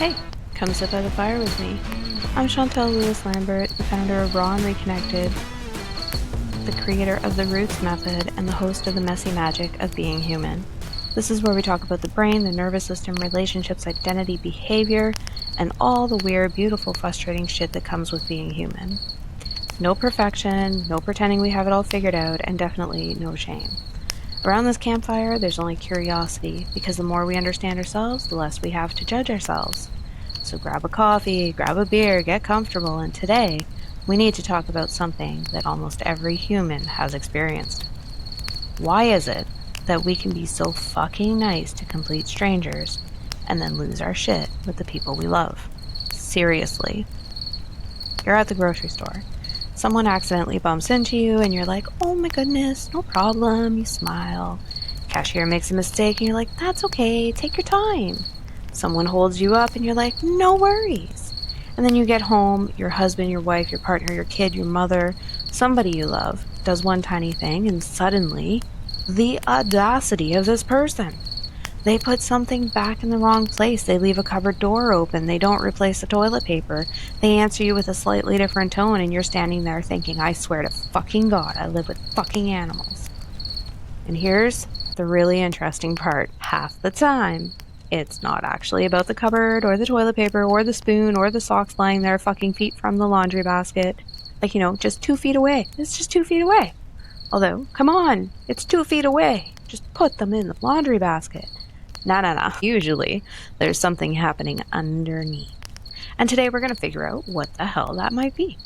Hey, come sit by the fire with me. I'm Chantel Lewis-Lambert, the founder of Raw and Reconnected, the creator of the Roots Method, and the host of the messy magic of being human. This is where we talk about the brain, the nervous system, relationships, identity, behavior, and all the weird, beautiful, frustrating shit that comes with being human. No perfection, no pretending we have it all figured out, and definitely no shame. Around this campfire, there's only curiosity, because the more we understand ourselves, the less we have to judge ourselves. So grab a coffee, grab a beer, get comfortable, and today, we need to talk about something that almost every human has experienced. Why is it that we can be so fucking nice to complete strangers and then lose our shit with the people we love? Seriously. You're at the grocery store. Someone accidentally bumps into you and you're like, oh my goodness, no problem. You smile. Cashier makes a mistake and you're like, that's okay, take your time. Someone holds you up and you're like, no worries. And then you get home, your husband, your wife, your partner, your kid, your mother, somebody you love does one tiny thing, and suddenly, the audacity of this person. They put something back in the wrong place. They leave a cupboard door open. They don't replace the toilet paper. They answer you with a slightly different tone, and you're standing there thinking, I swear to fucking God, I live with fucking animals. And here's the really interesting part. Half the time, it's not actually about the cupboard or the toilet paper or the spoon or the socks lying there fucking feet from the laundry basket. Like, just 2 feet away. It's just 2 feet away. Although, come on, it's 2 feet away. Just put them in the laundry basket. Nah. Usually, there's something happening underneath. And today we're going to figure out what the hell that might be.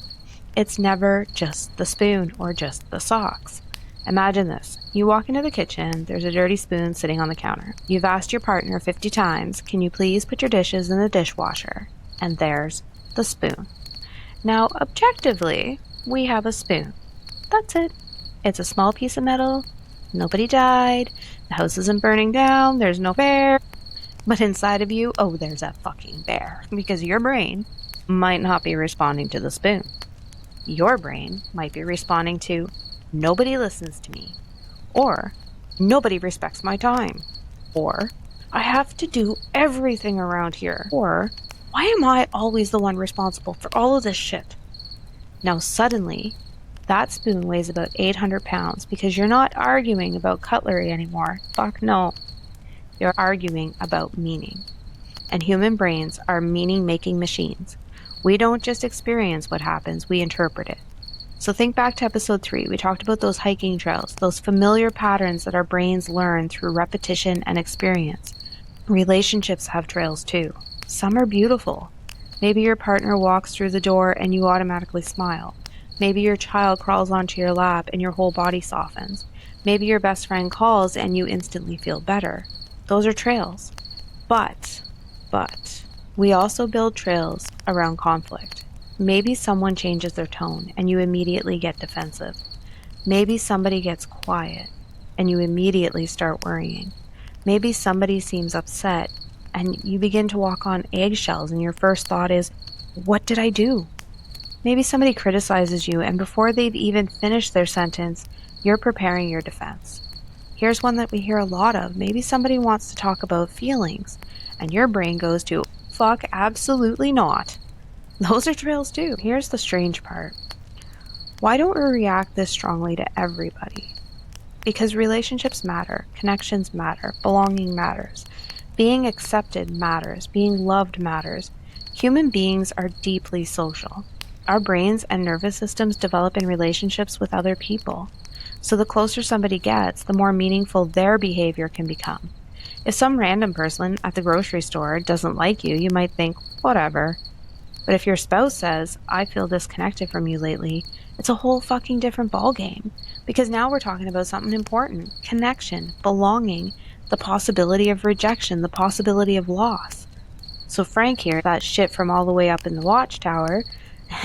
It's never just the spoon or just the socks. Imagine this. You walk into the kitchen, there's a dirty spoon sitting on the counter. You've asked your partner 50 times, can you please put your dishes in the dishwasher? And there's the spoon. Now, objectively, we have a spoon. That's it. It's a small piece of metal. Nobody died. The house isn't burning down. There's no bear. But inside of you, there's a fucking bear. Because your brain might not be responding to the spoon. Your brain might be responding to, nobody listens to me. Or, nobody respects my time. Or, I have to do everything around here. Or, why am I always the one responsible for all of this shit? Now suddenly, that spoon weighs about 800 pounds because you're not arguing about cutlery anymore. Fuck no. You're arguing about meaning. And human brains are meaning-making machines. We don't just experience what happens, we interpret it. So think back to episode 3. We talked about those hiking trails, those familiar patterns that our brains learn through repetition and experience. Relationships have trails too. Some are beautiful. Maybe your partner walks through the door and you automatically smile. Maybe your child crawls onto your lap and your whole body softens. Maybe your best friend calls and you instantly feel better. Those are trails. But, we also build trails around conflict. Maybe someone changes their tone and you immediately get defensive. Maybe somebody gets quiet and you immediately start worrying. Maybe somebody seems upset and you begin to walk on eggshells and your first thought is, what did I do? Maybe somebody criticizes you and before they've even finished their sentence, you're preparing your defense. Here's one that we hear a lot of. Maybe somebody wants to talk about feelings and your brain goes to, fuck, absolutely not. Those are trails too. Here's the strange part. Why don't we react this strongly to everybody? Because relationships matter, connections matter, belonging matters, being accepted matters, being loved matters. Human beings are deeply social. Our brains and nervous systems develop in relationships with other people. So the closer somebody gets, the more meaningful their behavior can become. If some random person at the grocery store doesn't like you, you might think, whatever. But if your spouse says, I feel disconnected from you lately, it's a whole fucking different ballgame. Because now we're talking about something important. Connection, belonging, the possibility of rejection, the possibility of loss. So Frank here, that shit from all the way up in the watchtower,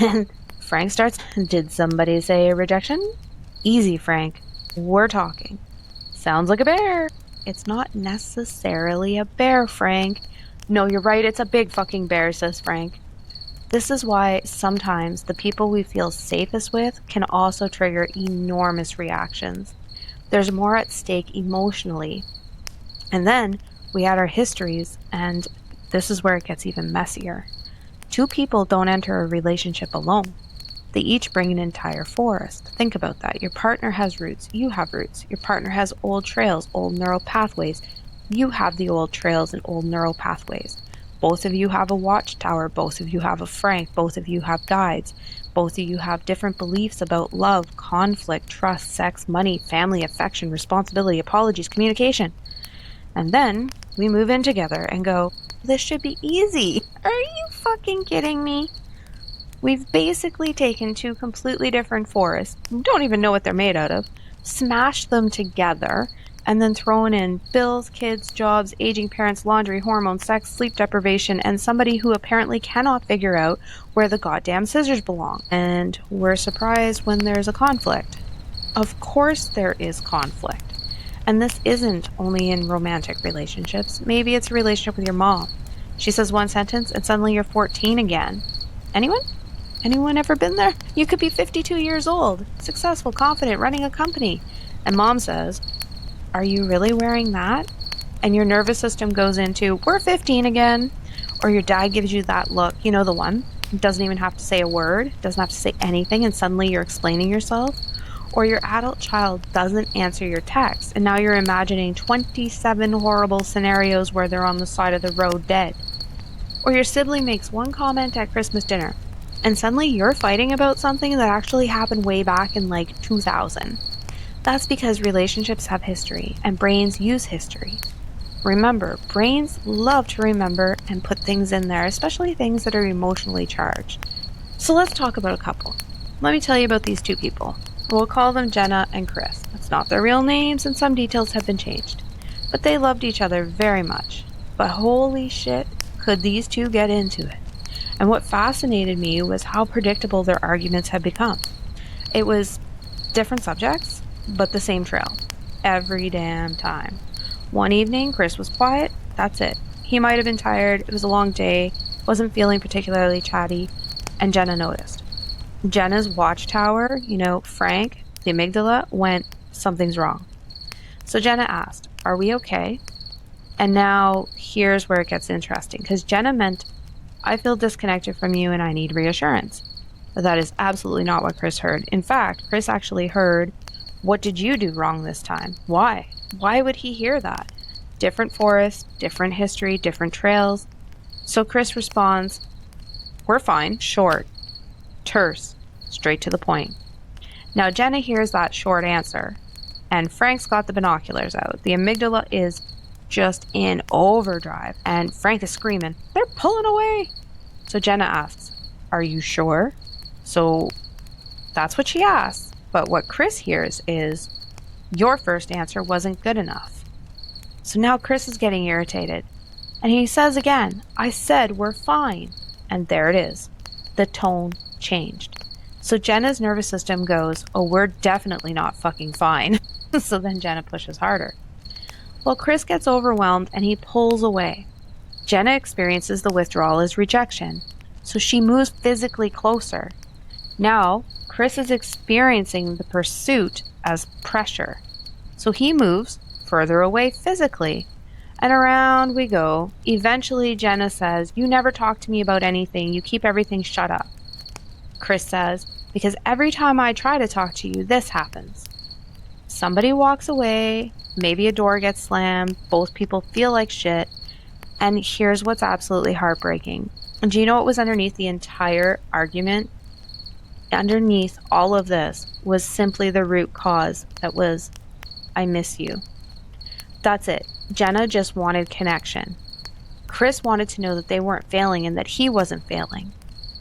and Frank starts, did somebody say rejection? Easy, Frank. We're talking. Sounds like a bear. It's not necessarily a bear, Frank. No, you're right, it's a big fucking bear, says Frank. This is why sometimes the people we feel safest with can also trigger enormous reactions. There's more at stake emotionally. And then we add our histories and this is where it gets even messier. Two people don't enter a relationship alone. They each bring an entire forest. Think about that. Your partner has roots. You have roots. Your partner has old trails, old neural pathways. You have the old trails and old neural pathways. Both of you have a watchtower. Both of you have a Frank. Both of you have guides. Both of you have different beliefs about love, conflict, trust, sex, money, family, affection, responsibility, apologies, communication. And then we move in together and go, this should be easy. Are you fucking kidding me? We've basically taken two completely different forests, don't even know what they're made out of, smashed them together, and then thrown in bills, kids, jobs, aging parents, laundry, hormones, sex, sleep deprivation, and somebody who apparently cannot figure out where the goddamn scissors belong. And we're surprised when there's a conflict. Of course there is conflict. And this isn't only in romantic relationships. Maybe it's a relationship with your mom. She says one sentence and suddenly you're 14 again. Anyone? Anyone ever been there? You could be 52 years old, successful, confident, running a company. And mom says, are you really wearing that? And your nervous system goes into, we're 15 again. Or your dad gives you that look, you know the one, doesn't even have to say a word, doesn't have to say anything, and suddenly you're explaining yourself. Or your adult child doesn't answer your text, and now you're imagining 27 horrible scenarios where they're on the side of the road dead. Or your sibling makes one comment at Christmas dinner, and suddenly you're fighting about something that actually happened way back in like 2000. That's because relationships have history, and brains use history. Remember, brains love to remember and put things in there, especially things that are emotionally charged. So let's talk about a couple. Let me tell you about these two people. We'll call them Jenna and Chris. That's not their real names, and some details have been changed. But they loved each other very much. But holy shit, could these two get into it? And what fascinated me was how predictable their arguments had become. It was different subjects, but the same trail. Every damn time. One evening, Chris was quiet. That's it. He might have been tired. It was a long day. Wasn't feeling particularly chatty. And Jenna noticed. Jenna's watchtower, Frank, the amygdala, went, something's wrong. So Jenna asked, are we okay? And now here's where it gets interesting, because Jenna meant, I feel disconnected from you and I need reassurance. But that is absolutely not what Chris heard. In fact, Chris actually heard, what did you do wrong this time? Why? Why would he hear that? Different forest, different history, different trails. So Chris responds, we're fine, short, terse, straight to the point. Now Jenna hears that short answer, and Frank's got the binoculars out. The amygdala is just in overdrive, and Frank is screaming, they're pulling away. So Jenna asks, are you sure? So that's what she asks. But what Chris hears is, your first answer wasn't good enough. So now Chris is getting irritated. And he says again, I said we're fine. And there it is. The tone changed. So Jenna's nervous system goes, oh, we're definitely not fucking fine. So then Jenna pushes harder. Well, Chris gets overwhelmed and he pulls away. Jenna experiences the withdrawal as rejection. So she moves physically closer. Now, Chris is experiencing the pursuit as pressure. So he moves further away physically. And around we go. Eventually, Jenna says, you never talk to me about anything. You keep everything shut up. Chris says, because every time I try to talk to you, this happens. Somebody walks away. Maybe a door gets slammed. Both people feel like shit. And here's what's absolutely heartbreaking. Do you know what was underneath the entire argument? Underneath all of this was simply the root cause that was, I miss you. That's it. Jenna just wanted connection. Chris wanted to know that they weren't failing and that he wasn't failing.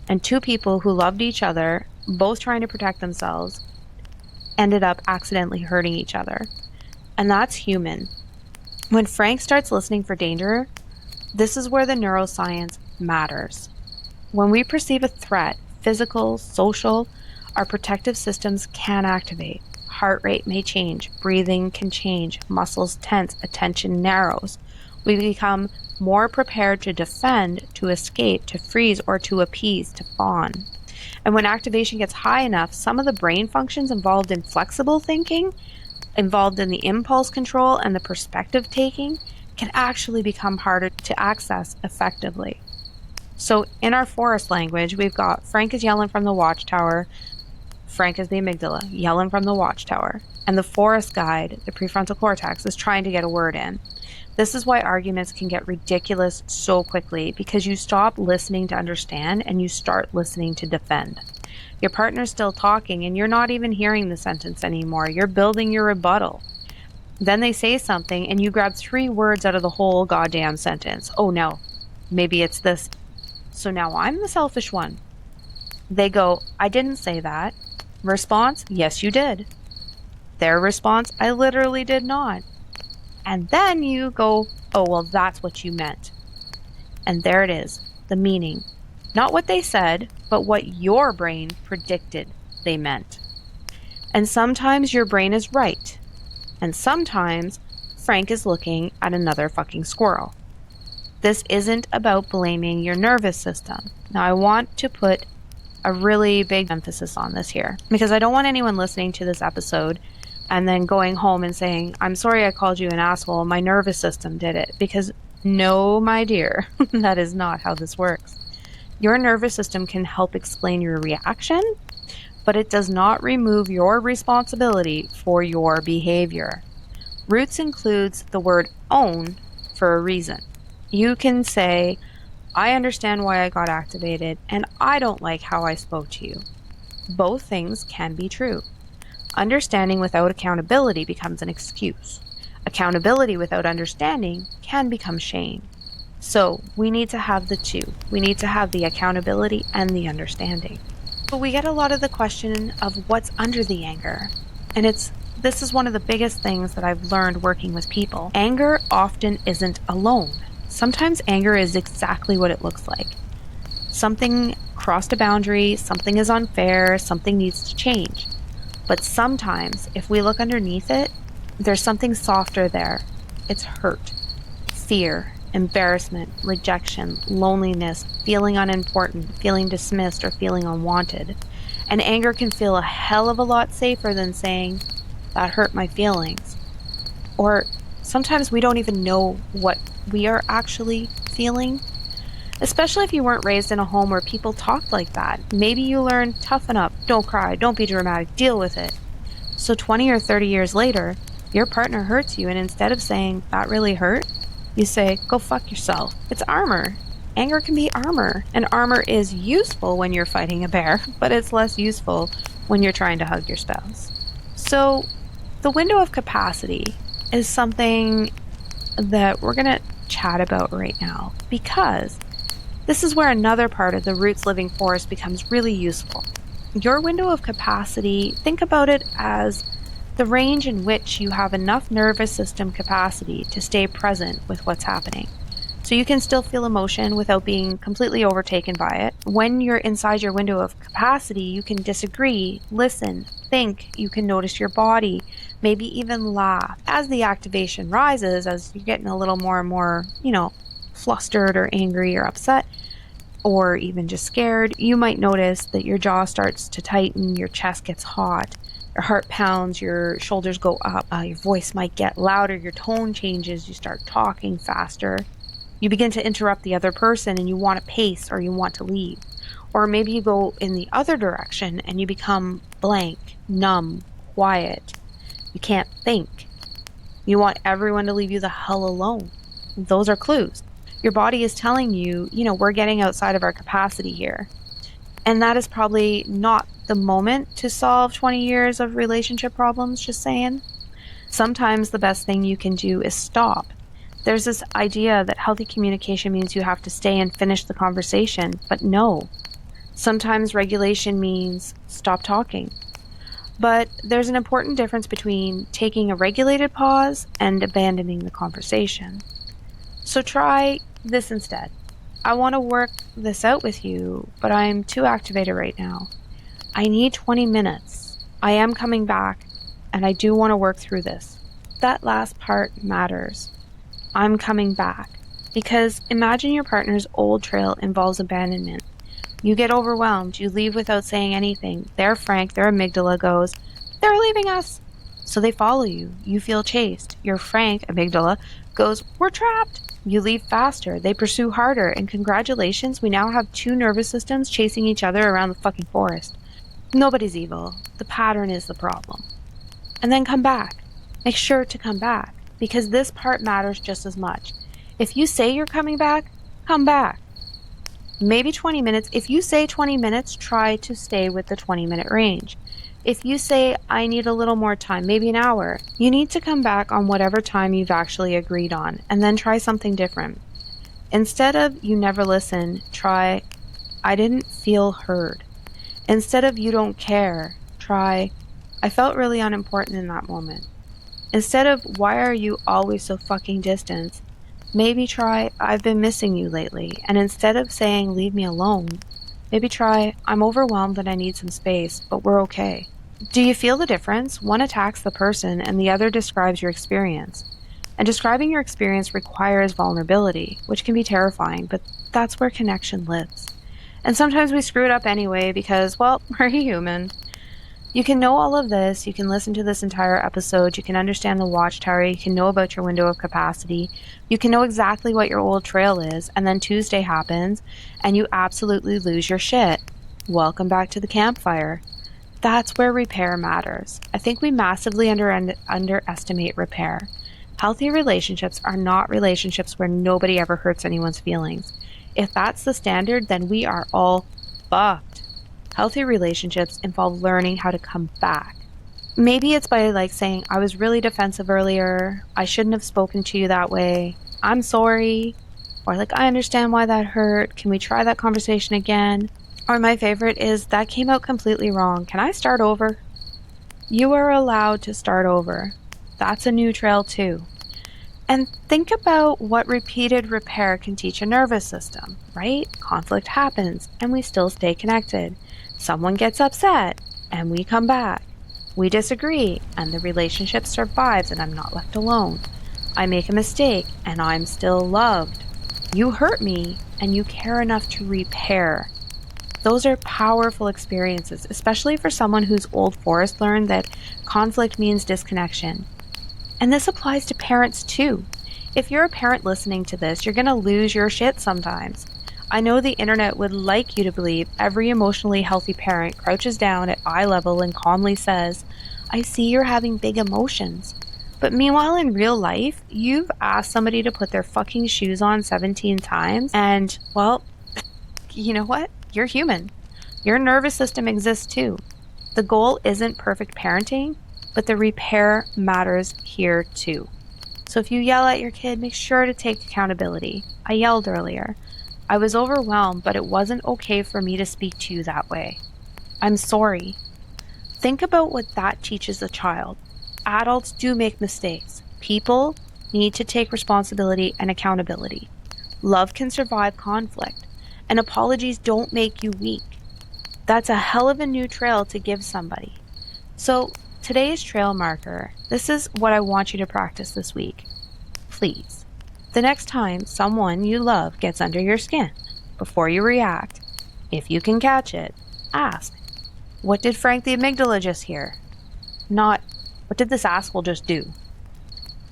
And two people who loved each other, both trying to protect themselves, ended up accidentally hurting each other. And that's human. When Frank starts listening for danger, this is where the neuroscience matters. When we perceive a threat, physical, social, our protective systems can activate. Heart rate may change, breathing can change, muscles tense, attention narrows. We become more prepared to defend, to escape, to freeze, or to appease, to fawn. And when activation gets high enough, some of the brain functions involved in flexible thinking, involved in the impulse control and the perspective taking, can actually become harder to access effectively. So in our forest language, we've got Frank is yelling from the watchtower. Frank is the amygdala, yelling from the watchtower. And the forest guide, the prefrontal cortex, is trying to get a word in. This is why arguments can get ridiculous so quickly, because you stop listening to understand and you start listening to defend. Your partner's still talking and you're not even hearing the sentence anymore. You're building your rebuttal. Then they say something and you grab 3 words out of the whole goddamn sentence. Oh no, maybe it's this. So now I'm the selfish one. They go, I didn't say that. Response, yes, you did. Their response, I literally did not. And then you go, oh, well, that's what you meant. And there it is, the meaning. Not what they said, but what your brain predicted they meant. And sometimes your brain is right. And sometimes Frank is looking at another fucking squirrel. This isn't about blaming your nervous system. Now, I want to put a really big emphasis on this here, because I don't want anyone listening to this episode and then going home and saying, I'm sorry I called you an asshole, my nervous system did it. Because no, my dear, that is not how this works. Your nervous system can help explain your reaction, but it does not remove your responsibility for your behavior. Roots includes the word own for a reason. You can say, I understand why I got activated, and I don't like how I spoke to you. Both things can be true. Understanding without accountability becomes an excuse. Accountability without understanding can become shame. So we need to have the two. We need to have the accountability and the understanding. But we get a lot of the question of what's under the anger. And this is one of the biggest things that I've learned working with people. Anger often isn't alone. Sometimes anger is exactly what it looks like. Something crossed a boundary, something is unfair, something needs to change. But sometimes, if we look underneath it, there's something softer there. It's hurt, fear, embarrassment, rejection, loneliness, feeling unimportant, feeling dismissed, or feeling unwanted. And anger can feel a hell of a lot safer than saying, that hurt my feelings. Or sometimes we don't even know what we are actually feeling. Especially if you weren't raised in a home where people talked like that. Maybe you learned, toughen up, don't cry, don't be dramatic, deal with it. So 20 or 30 years later, your partner hurts you, and instead of saying, that really hurt, you say, go fuck yourself. It's armor. Anger can be armor, and armor is useful when you're fighting a bear, but it's less useful when you're trying to hug your spouse. So the window of capacity is something that we're going to chat about right now, because this is where another part of the Roots Living Forest becomes really useful. Your window of capacity, think about it as the range in which you have enough nervous system capacity to stay present with what's happening. So you can still feel emotion without being completely overtaken by it. When you're inside your window of capacity, you can disagree, listen, think, you can notice your body, maybe even laugh. As the activation rises, as you're getting a little more and more, flustered or angry or upset, or even just scared, you might notice that your jaw starts to tighten, your chest gets hot, your heart pounds, your shoulders go up, your voice might get louder, your tone changes, you start talking faster. You begin to interrupt the other person and you want to pace or you want to leave. Or maybe you go in the other direction and you become blank, numb, quiet. You can't think. You want everyone to leave you the hell alone. Those are clues. Your body is telling you, we're getting outside of our capacity here. And that is probably not the moment to solve 20 years of relationship problems, just saying. Sometimes the best thing you can do is stop. There's this idea that healthy communication means you have to stay and finish the conversation, but no. Sometimes regulation means stop talking. But there's an important difference between taking a regulated pause and abandoning the conversation. So try this instead. I want to work this out with you, but I'm too activated right now. I need 20 minutes. I am coming back, and I do want to work through this. That last part matters. I'm coming back. Because imagine your partner's old trail involves abandonment. You get overwhelmed. You leave without saying anything. Their Frank, their amygdala goes, they're leaving us. So they follow you. You feel chased. Your Frank, amygdala, goes, "We're trapped." You leave faster. They pursue harder. And congratulations, we now have two nervous systems chasing each other around the fucking forest. Nobody's evil. The pattern is the problem. And then come back. Make sure to come back, because this part matters just as much. If you say you're coming back, come back. Maybe 20 minutes. If you say 20 minutes, try to stay with the 20-minute range. If you say, I need a little more time, maybe an hour, you need to come back on whatever time you've actually agreed on, and then try something different. Instead of you never listen, try, I didn't feel heard. Instead of you don't care, try, I felt really unimportant in that moment. Instead of why are you always so fucking distant, maybe try I've been missing you lately. And instead of saying leave me alone, maybe try I'm overwhelmed and I need some space, but we're okay. Do you feel the difference? One attacks the person and the other describes your experience. And describing your experience requires vulnerability, which can be terrifying, but that's where connection lives. And sometimes we screw it up anyway because, well, we're human. You can know all of this, you can listen to this entire episode, you can understand the watchtower, you can know about your window of capacity, you can know exactly what your old trail is, and then Tuesday happens, and you absolutely lose your shit. Welcome back to the campfire. That's where repair matters. I think we massively underestimate repair. Healthy relationships are not relationships where nobody ever hurts anyone's feelings. If that's the standard, then we are all fucked. Healthy relationships involve learning how to come back. Maybe it's by saying, I was really defensive earlier. I shouldn't have spoken to you that way. I'm sorry. Or I understand why that hurt. Can we try that conversation again? Or my favorite is, that came out completely wrong. Can I start over? You are allowed to start over. That's a new trail too. And think about what repeated repair can teach a nervous system, right? Conflict happens and we still stay connected. Someone gets upset and we come back. We disagree and the relationship survives and I'm not left alone. I make a mistake and I'm still loved. You hurt me and you care enough to repair. Those are powerful experiences, especially for someone whose old forest learned that conflict means disconnection. And this applies to parents too. If you're a parent listening to this, you're going to lose your shit sometimes. I know the internet would like you to believe every emotionally healthy parent crouches down at eye level and calmly says, I see you're having big emotions. But meanwhile, in real life, you've asked somebody to put their fucking shoes on 17 times and, well, you know what? You're human. Your nervous system exists too. The goal isn't perfect parenting, but the repair matters here too. So if you yell at your kid, make sure to take accountability. I yelled earlier. I was overwhelmed, but it wasn't okay for me to speak to you that way. I'm sorry. Think about what that teaches a child. Adults do make mistakes. People need to take responsibility and accountability. Love can survive conflict, and apologies don't make you weak. That's a hell of a new trail to give somebody. So today's trail marker, this is what I want you to practice this week. Please, the next time someone you love gets under your skin, before you react, if you can catch it, ask, what did Frank the amygdala just hear? Not, what did this asshole just do?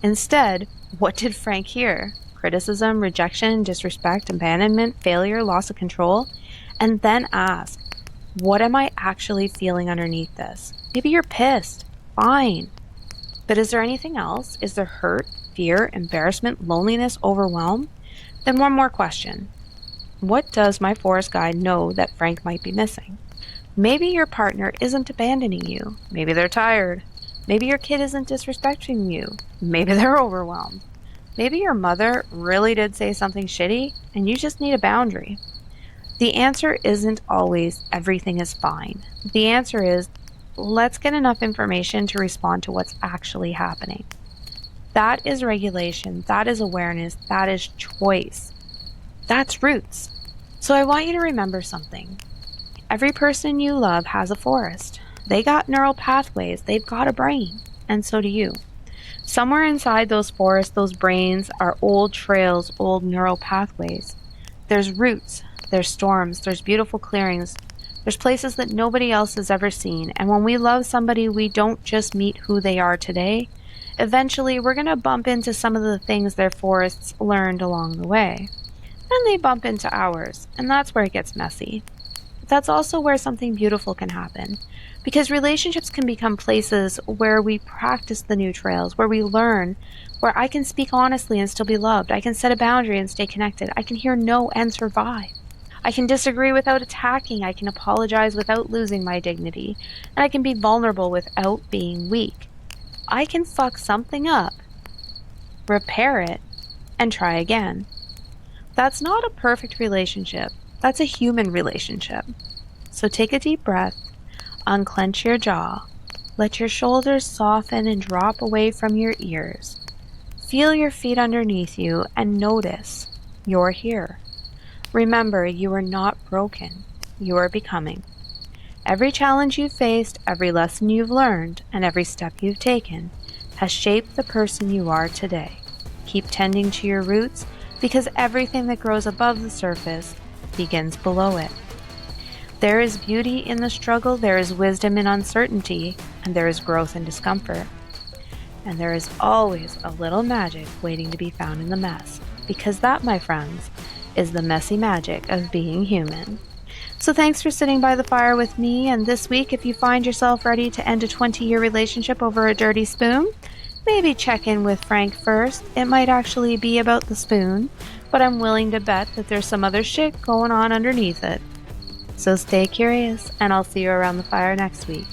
Instead, what did Frank hear? Criticism, rejection, disrespect, abandonment, failure, loss of control? And then ask, what am I actually feeling underneath this? Maybe you're pissed. Fine. But is there anything else? Is there hurt, fear, embarrassment, loneliness, overwhelm? Then one more question. What does my forest guide know that Frank might be missing? Maybe your partner isn't abandoning you. Maybe they're tired. Maybe your kid isn't disrespecting you. Maybe they're overwhelmed. Maybe your mother really did say something shitty and you just need a boundary. The answer isn't always everything is fine. The answer is, let's get enough information to respond to what's actually happening. That is regulation. That is awareness. That is choice. That's roots. So I want you to remember something. Every person you love has a forest. They got neural pathways. They've got a brain. And so do you. Somewhere inside those forests, those brains, are old trails, old neural pathways. There's roots. There's storms. There's beautiful clearings. There's places that nobody else has ever seen, and when we love somebody, we don't just meet who they are today. Eventually, we're going to bump into some of the things their forests learned along the way. And they bump into ours, and that's where it gets messy. But that's also where something beautiful can happen, because relationships can become places where we practice the new trails, where we learn, where I can speak honestly and still be loved. I can set a boundary and stay connected. I can hear no and survive. I can disagree without attacking. I can apologize without losing my dignity. And I can be vulnerable without being weak. I can fuck something up, repair it, and try again. That's not a perfect relationship. That's a human relationship. So take a deep breath, unclench your jaw, let your shoulders soften and drop away from your ears. Feel your feet underneath you and notice you're here. Remember, you are not broken. You are becoming. Every challenge you've faced, every lesson you've learned, and every step you've taken has shaped the person you are today. Keep tending to your roots, because everything that grows above the surface begins below it. There is beauty in the struggle, there is wisdom in uncertainty, and there is growth in discomfort. And there is always a little magic waiting to be found in the mess, because that, my friends, is the messy magic of being human. So thanks for sitting by the fire with me, and this week, if you find yourself ready to end a 20-year relationship over a dirty spoon, maybe check in with Frank first. It might actually be about the spoon, but I'm willing to bet that there's some other shit going on underneath it. So stay curious, and I'll see you around the fire next week.